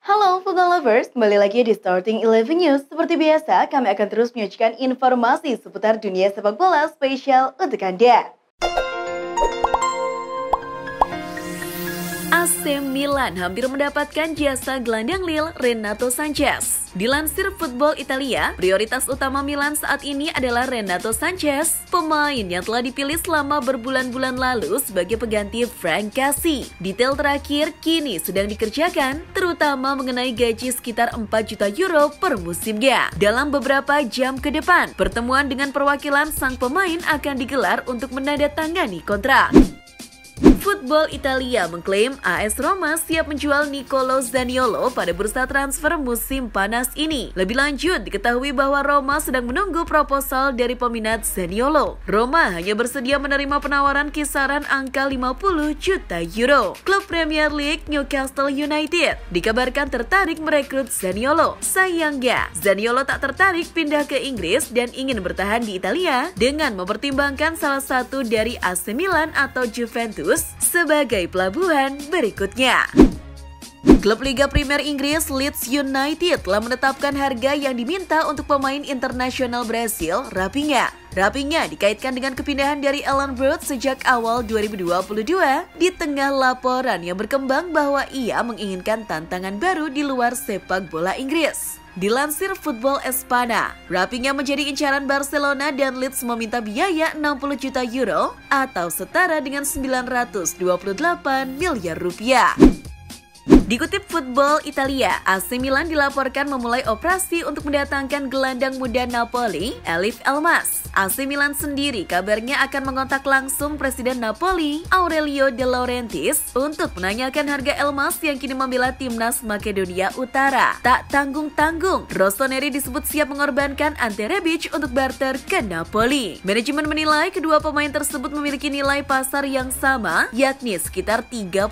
Halo football lovers, kembali lagi di Starting Eleven News. Seperti biasa, kami akan terus menyajikan informasi seputar dunia sepak bola spesial untuk Anda. AC Milan hampir mendapatkan jasa gelandang Lille Renato Sanches. Dilansir Football Italia, prioritas utama Milan saat ini adalah Renato Sanches, pemain yang telah dipilih selama berbulan-bulan lalu sebagai pengganti Frank Cassie. Detail terakhir kini sedang dikerjakan, terutama mengenai gaji sekitar 4 juta euro per musimnya. Dalam beberapa jam ke depan, pertemuan dengan perwakilan sang pemain akan digelar untuk menandatangani kontrak. Football Italia mengklaim AS Roma siap menjual Nicolo Zaniolo pada bursa transfer musim panas ini. Lebih lanjut, diketahui bahwa Roma sedang menunggu proposal dari peminat Zaniolo. Roma hanya bersedia menerima penawaran kisaran angka 50 juta euro. Klub Premier League Newcastle United dikabarkan tertarik merekrut Zaniolo. Sayangnya, Zaniolo tak tertarik pindah ke Inggris dan ingin bertahan di Italia dengan mempertimbangkan salah satu dari AC Milan atau Juventus sebagai pelabuhan berikutnya. Klub Liga Primer Inggris Leeds United telah menetapkan harga yang diminta untuk pemain internasional Brasil, Raphinha. Raphinha dikaitkan dengan kepindahan dari Elland sejak awal 2022 di tengah laporan yang berkembang bahwa ia menginginkan tantangan baru di luar sepak bola Inggris. Dilansir Football Espana, Raphinha menjadi incaran Barcelona dan Leeds meminta biaya 60 juta euro atau setara dengan 928 miliar rupiah. Dikutip Football Italia, AC Milan dilaporkan memulai operasi untuk mendatangkan gelandang muda Napoli, Elif Elmas. AC Milan sendiri kabarnya akan mengontak langsung Presiden Napoli, Aurelio De Laurentiis, untuk menanyakan harga Elmas yang kini membela timnas Makedonia Utara. Tak tanggung-tanggung, Rossoneri disebut siap mengorbankan Ante Rebic untuk barter ke Napoli. Manajemen menilai kedua pemain tersebut memiliki nilai pasar yang sama, yakni sekitar 35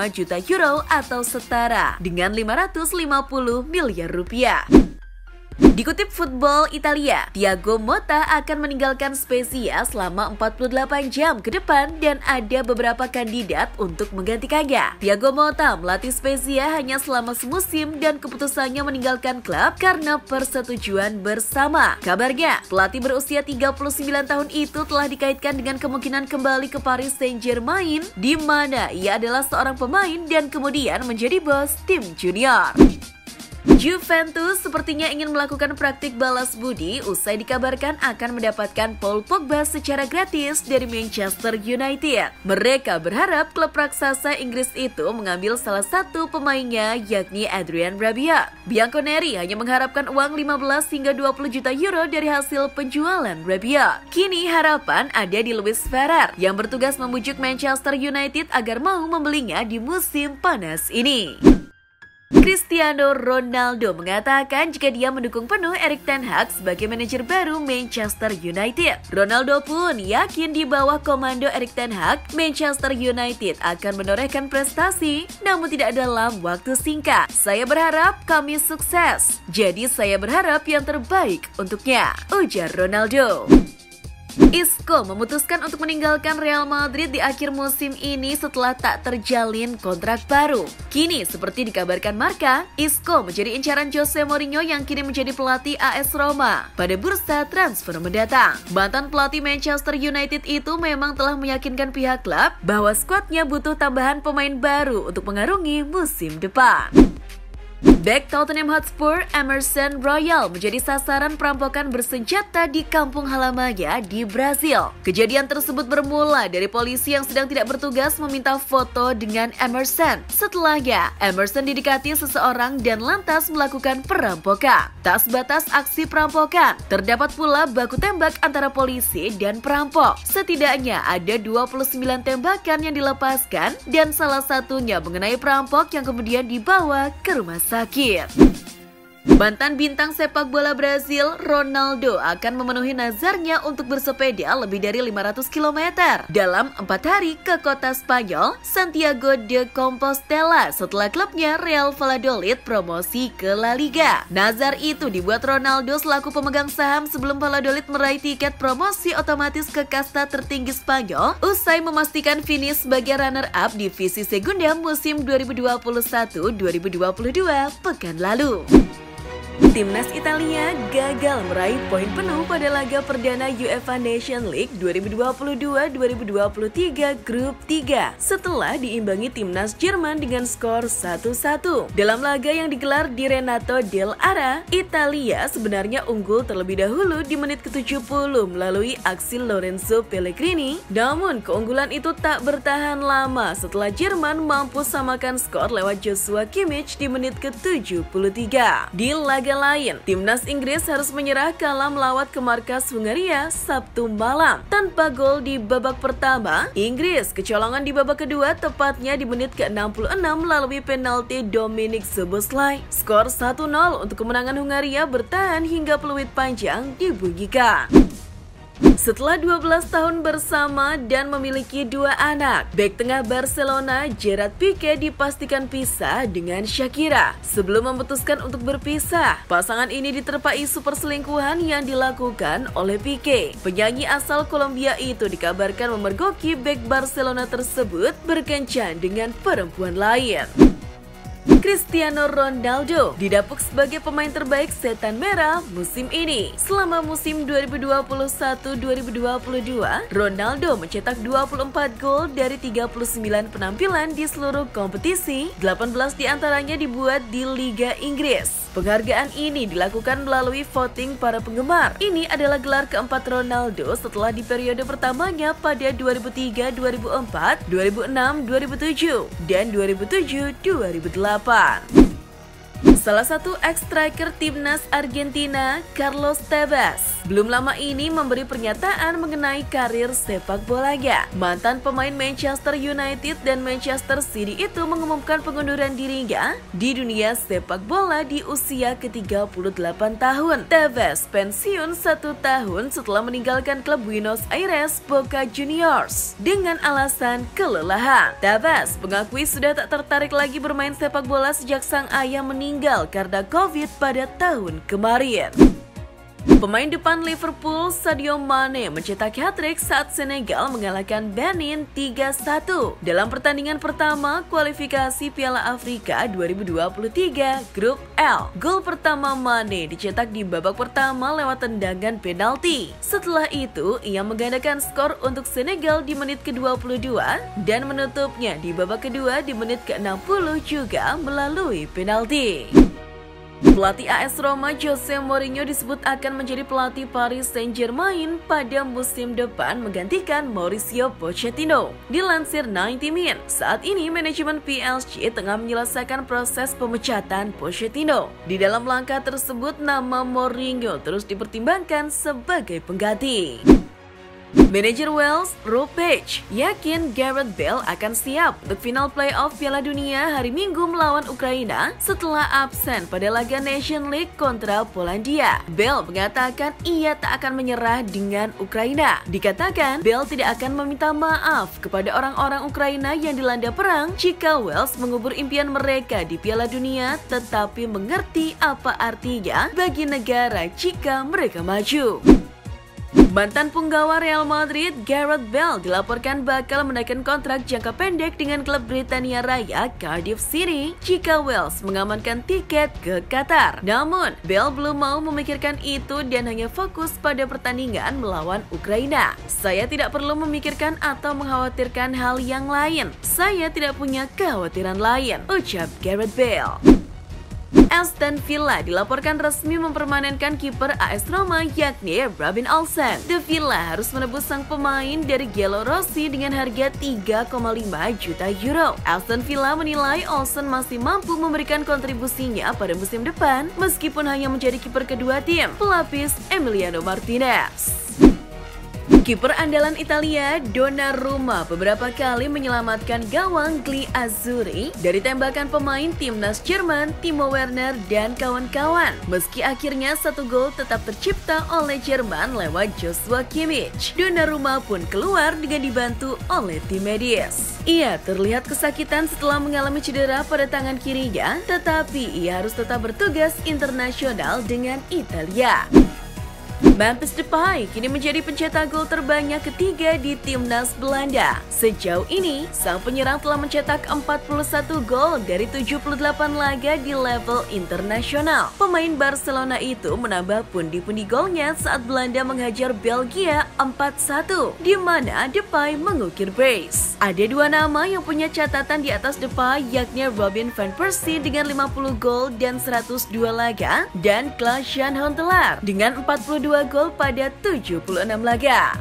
juta euro atau setara dengan 550 miliar rupiah. Dikutip Football Italia, Thiago Motta akan meninggalkan Spezia selama 48 jam ke depan dan ada beberapa kandidat untuk menggantikannya. Thiago Motta melatih Spezia hanya selama semusim dan keputusannya meninggalkan klub karena persetujuan bersama. Kabarnya, pelatih berusia 39 tahun itu telah dikaitkan dengan kemungkinan kembali ke Paris Saint-Germain, di mana ia adalah seorang pemain dan kemudian menjadi bos tim junior. Juventus sepertinya ingin melakukan praktik balas budi usai dikabarkan akan mendapatkan Paul Pogba secara gratis dari Manchester United. Mereka berharap klub raksasa Inggris itu mengambil salah satu pemainnya, yakni Adrien Rabiot. Bianconeri hanya mengharapkan uang 15 hingga 20 juta euro dari hasil penjualan Rabiot. Kini harapan ada di Luis Ferrer yang bertugas membujuk Manchester United agar mau membelinya di musim panas ini. Cristiano Ronaldo mengatakan jika dia mendukung penuh Erik ten Hag sebagai manajer baru Manchester United. Ronaldo pun yakin di bawah komando Erik ten Hag, Manchester United akan menorehkan prestasi, namun tidak dalam waktu singkat. Saya berharap kami sukses, jadi saya berharap yang terbaik untuknya, ujar Ronaldo. Isco memutuskan untuk meninggalkan Real Madrid di akhir musim ini setelah tak terjalin kontrak baru. Kini, seperti dikabarkan Marca, Isco menjadi incaran Jose Mourinho yang kini menjadi pelatih AS Roma pada bursa transfer mendatang. Mantan pelatih Manchester United itu memang telah meyakinkan pihak klub bahwa skuadnya butuh tambahan pemain baru untuk mengarungi musim depan. Bek Tottenham Hotspur Emerson Royal menjadi sasaran perampokan bersenjata di kampung halamannya di Brazil. Kejadian tersebut bermula dari polisi yang sedang tidak bertugas meminta foto dengan Emerson. Setelahnya, Emerson didekati seseorang dan lantas melakukan perampokan. Tak sebatas aksi perampokan, terdapat pula baku tembak antara polisi dan perampok. Setidaknya ada 29 tembakan yang dilepaskan dan salah satunya mengenai perampok yang kemudian dibawa ke rumah sakit. Mantan bintang sepak bola Brazil, Ronaldo akan memenuhi nazarnya untuk bersepeda lebih dari 500 km dalam 4 hari ke kota Spanyol, Santiago de Compostela setelah klubnya Real Valladolid promosi ke La Liga. Nazar itu dibuat Ronaldo selaku pemegang saham sebelum Valladolid meraih tiket promosi otomatis ke kasta tertinggi Spanyol usai memastikan finish sebagai runner-up divisi Segunda musim 2021-2022 pekan lalu. Timnas Italia gagal meraih poin penuh pada laga perdana UEFA Nations League 2022-2023 Grup 3 setelah diimbangi Timnas Jerman dengan skor 1-1. Dalam laga yang digelar di Renato dell'Ara, Italia sebenarnya unggul terlebih dahulu di menit ke-70 melalui aksi Lorenzo Pellegrini. Namun keunggulan itu tak bertahan lama setelah Jerman mampu samakan skor lewat Joshua Kimmich di menit ke-73. Di laga lain, timnas Inggris harus menyerah kalah melawat ke markas Hungaria Sabtu malam. Tanpa gol di babak pertama, Inggris kecolongan di babak kedua tepatnya di menit ke-66 melalui penalti Dominik Szoboszlai. Skor 1-0 untuk kemenangan Hungaria bertahan hingga peluit panjang dibunyikan. Setelah 12 tahun bersama dan memiliki 2 anak, bek tengah Barcelona Gerard Piqué dipastikan pisah dengan Shakira. Sebelum memutuskan untuk berpisah, pasangan ini diterpa isu perselingkuhan yang dilakukan oleh Piqué. Penyanyi asal Kolombia itu dikabarkan memergoki bek Barcelona tersebut berkencan dengan perempuan lain. Cristiano Ronaldo didapuk sebagai pemain terbaik setan merah musim ini. Selama musim 2021-2022, Ronaldo mencetak 24 gol dari 39 penampilan di seluruh kompetisi, 18 diantaranya dibuat di Liga Inggris. Penghargaan ini dilakukan melalui voting para penggemar. Ini adalah gelar keempat Ronaldo setelah di periode pertamanya pada 2003-2004, 2006-2007, dan 2007-2008. Salah satu ex-striker timnas Argentina, Carlos Tevez, belum lama ini memberi pernyataan mengenai karir sepak bolanya. Mantan pemain Manchester United dan Manchester City itu mengumumkan pengunduran dirinya di dunia sepak bola di usia ke-38 tahun. Tevez pensiun 1 tahun setelah meninggalkan klub Buenos Aires Boca Juniors dengan alasan kelelahan. Tevez mengakui sudah tak tertarik lagi bermain sepak bola sejak sang ayah meninggal karena COVID pada tahun kemarin. Pemain depan Liverpool Sadio Mane mencetak hat-trick saat Senegal mengalahkan Benin 3-1 dalam pertandingan pertama kualifikasi Piala Afrika 2023 Grup L. Gol pertama Mane dicetak di babak pertama lewat tendangan penalti. Setelah itu, ia menggandakan skor untuk Senegal di menit ke-22 dan menutupnya di babak kedua di menit ke-60 juga melalui penalti. Pelatih AS Roma Jose Mourinho disebut akan menjadi pelatih Paris Saint-Germain pada musim depan menggantikan Mauricio Pochettino. Dilansir 90 Min, saat ini manajemen PSG tengah menyelesaikan proses pemecatan Pochettino. Di dalam langkah tersebut, nama Mourinho terus dipertimbangkan sebagai pengganti. Manajer Wales, Rob Page, yakin Gareth Bale akan siap untuk final playoff Piala Dunia hari Minggu melawan Ukraina setelah absen pada laga Nations League kontra Polandia. Bale mengatakan ia tak akan menyerah dengan Ukraina. Dikatakan, Bale tidak akan meminta maaf kepada orang-orang Ukraina yang dilanda perang jika Wales mengubur impian mereka di Piala Dunia, tetapi mengerti apa artinya bagi negara jika mereka maju. Mantan punggawa Real Madrid, Gareth Bale dilaporkan bakal menaikkan kontrak jangka pendek dengan klub Britania Raya Cardiff City jika Wales mengamankan tiket ke Qatar. Namun, Bale belum mau memikirkan itu dan hanya fokus pada pertandingan melawan Ukraina. Saya tidak perlu memikirkan atau mengkhawatirkan hal yang lain. Saya tidak punya kekhawatiran lain, ucap Gareth Bale. Aston Villa dilaporkan resmi mempermanenkan kiper AS Roma yakni Robin Olsen. The Villa harus menebus sang pemain dari Gelo Rossi dengan harga 3,5 juta euro. Aston Villa menilai Olsen masih mampu memberikan kontribusinya pada musim depan meskipun hanya menjadi kiper kedua tim, pelapis Emiliano Martinez. Kiper andalan Italia, Donnarumma, beberapa kali menyelamatkan gawang Gli Azzurri dari tembakan pemain timnas Jerman, Timo Werner, dan kawan-kawan. Meski akhirnya 1 gol tetap tercipta oleh Jerman lewat Joshua Kimmich, Donnarumma pun keluar dengan dibantu oleh tim medis. Ia terlihat kesakitan setelah mengalami cedera pada tangan kirinya, tetapi ia harus tetap bertugas internasional dengan Italia. Memphis Depay kini menjadi pencetak gol terbanyak ketiga di timnas Belanda. Sejauh ini, sang penyerang telah mencetak 41 gol dari 78 laga di level internasional. Pemain Barcelona itu menambah pundi-pundi golnya saat Belanda menghajar Belgia 4-1, di mana Depay mengukir brace. Ada 2 nama yang punya catatan di atas Depay, yakni Robin van Persie dengan 50 gol dan 102 laga, dan Klaas-Jan Huntelaar dengan 42 gol pada 76 laga.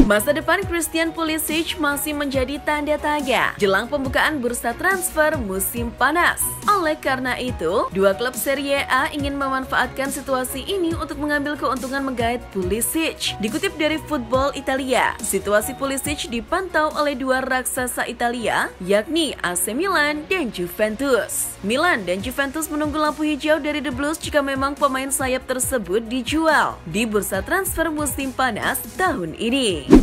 Masa depan Christian Pulisic masih menjadi tanda tanya jelang pembukaan bursa transfer musim panas. Oleh karena itu, 2 klub Serie A ingin memanfaatkan situasi ini untuk mengambil keuntungan menggait Pulisic. Dikutip dari Football Italia, situasi Pulisic dipantau oleh 2 raksasa Italia, yakni AC Milan dan Juventus. Milan dan Juventus menunggu lampu hijau dari The Blues jika memang pemain sayap tersebut dijual di bursa transfer musim panas tahun ini.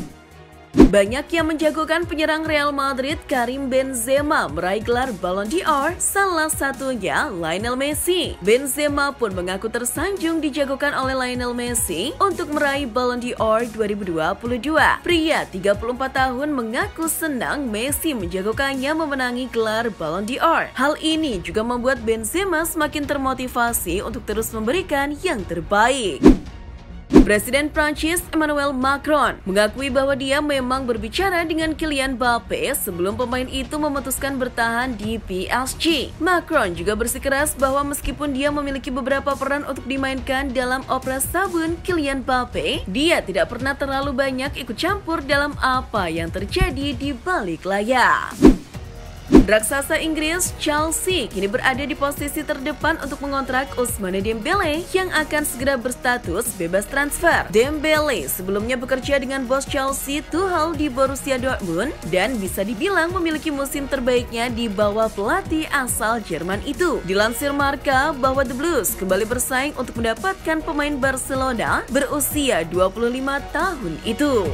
Banyak yang menjagokan penyerang Real Madrid Karim Benzema meraih gelar Ballon d'Or, salah satunya Lionel Messi. Benzema pun mengaku tersanjung dijagokan oleh Lionel Messi untuk meraih Ballon d'Or 2022. Pria 34 tahun mengaku senang Messi menjagokannya memenangi gelar Ballon d'Or. Hal ini juga membuat Benzema semakin termotivasi untuk terus memberikan yang terbaik. Presiden Prancis Emmanuel Macron mengakui bahwa dia memang berbicara dengan Kylian Mbappe sebelum pemain itu memutuskan bertahan di PSG. Macron juga bersikeras bahwa meskipun dia memiliki beberapa peran untuk dimainkan dalam opera sabun Kylian Mbappe, dia tidak pernah terlalu banyak ikut campur dalam apa yang terjadi di balik layar. Raksasa Inggris Chelsea kini berada di posisi terdepan untuk mengontrak Ousmane Dembele yang akan segera berstatus bebas transfer. Dembele sebelumnya bekerja dengan bos Chelsea Tuchel di Borussia Dortmund dan bisa dibilang memiliki musim terbaiknya di bawah pelatih asal Jerman itu. Dilansir Marca bahwa The Blues kembali bersaing untuk mendapatkan pemain Barcelona berusia 25 tahun itu.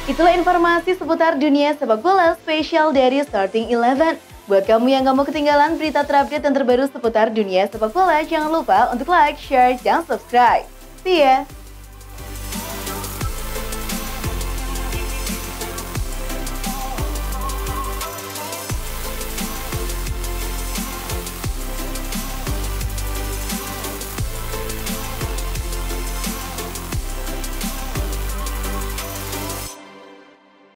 Itulah informasi seputar dunia sepak bola spesial dari Starting 11. Buat kamu yang gak mau ketinggalan berita terupdate dan terbaru seputar dunia sepak bola, jangan lupa untuk like, share, dan subscribe. See ya!